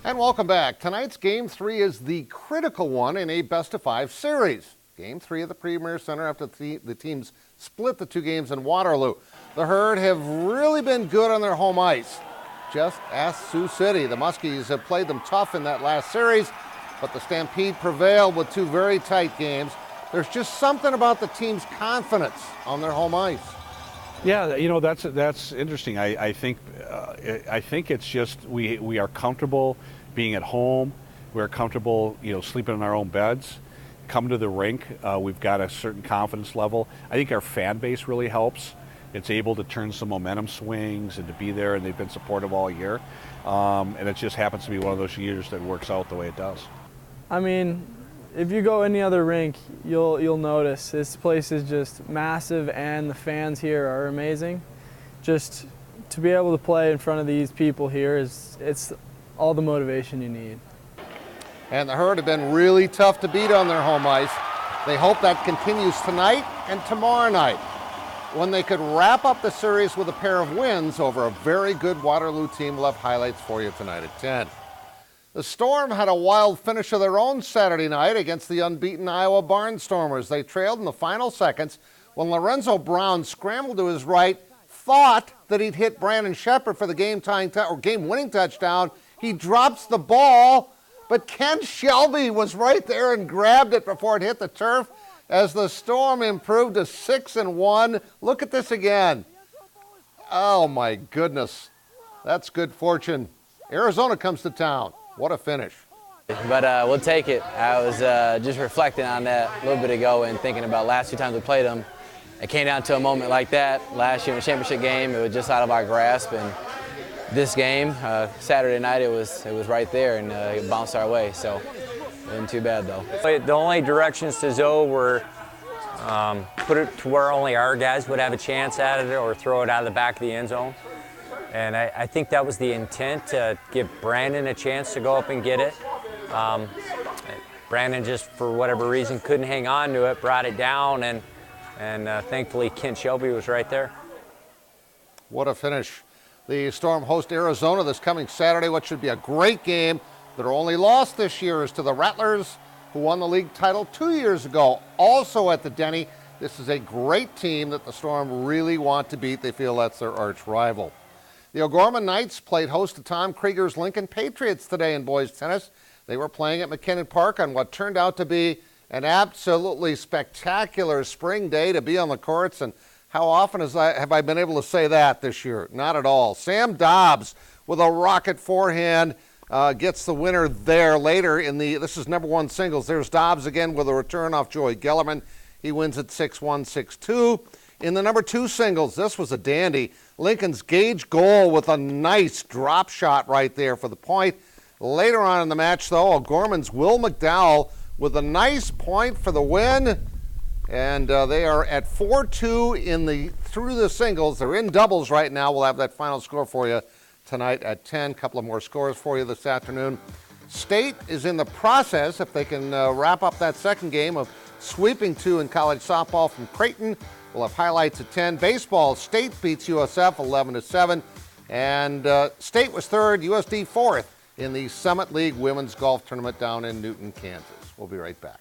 And welcome back. Tonight's Game 3 is the critical one in a best-of-5 series. Game 3 of the Premier Center after the teams split the two games in Waterloo. The Herd have really been good on their home ice. Just ask Sioux City. The Muskies have played them tough in that last series, but the Stampede prevailed with two very tight games. There's just something about the team's confidence on their home ice. Yeah, you know, that's interesting. I think it's just we are comfortable being at home. We're comfortable, sleeping in our own beds. Come to the rink, we've got a certain confidence level. I think our fan base really helps. It's able to turn some momentum swings and to be there, and they've been supportive all year. And it just happens to be one of those years that works out the way it does. I mean, if you go any other rink, you'll notice this place is just massive, and the fans here are amazing. Just to be able to play in front of these people here it's all the motivation you need. And the Herd have been really tough to beat on their home ice. They hope that continues tonight and tomorrow night, when they could wrap up the series with a pair of wins over a very good Waterloo team. We'll have highlights for you tonight at 10. The Storm had a wild finish of their own Saturday night against the unbeaten Iowa Barnstormers. They trailed in the final seconds when Lorenzo Brown scrambled to his right, thought that he'd hit Brandon Shepard for the game-winning touchdown. He drops the ball, but Ken Shelby was right there and grabbed it before it hit the turf as the Storm improved to 6-1. Look at this again. Oh, my goodness. That's good fortune. Arizona comes to town. What a finish. But we'll take it. I was just reflecting on that a little bit ago and thinking about last two times we played them. It came down to a moment like that. Last year in the championship game, it was just out of our grasp. And this game, Saturday night, it was right there, and it bounced our way. So it wasn't too bad, though. The only directions to Sioux were put it to where only our guys would have a chance at it, or throw it out of the back of the end zone. And I think that was the intent, to give Brandon a chance to go up and get it. Brandon just, for whatever reason, couldn't hang on to it, brought it down, and thankfully Kent Shelby was right there. What a finish. The Storm host Arizona this coming Saturday, what should be a great game. Their only loss this year is to the Rattlers, who won the league title 2 years ago, also at the Denny. This is a great team that the Storm really want to beat. They feel that's their arch rival. The O'Gorman Knights played host to Tom Krieger's Lincoln Patriots today in boys tennis. They were playing at McKinnon Park on what turned out to be an absolutely spectacular spring day to be on the courts. And how often have I been able to say that this year? Not at all. Sam Dobbs with a rocket forehand gets the winner there later in this is number one singles. There's Dobbs again with a return off Joey Gellerman. He wins at 6-1, 6-2. In the number two singles, this was a dandy. Lincoln's Gage Goal with a nice drop shot right there for the point. Later on in the match, though, O'Gorman's Will McDowell with a nice point for the win. And they are at 4-2 through the singles. They're in doubles right now. We'll have that final score for you tonight at 10. A couple of more scores for you this afternoon. State is in the process, if they can wrap up that second game, of sweeping two in college softball from Creighton. We'll have highlights at 10. Baseball, State beats USF 11-7. And State was third, USD fourth in the Summit League Women's Golf Tournament down in Newton, Kansas. We'll be right back.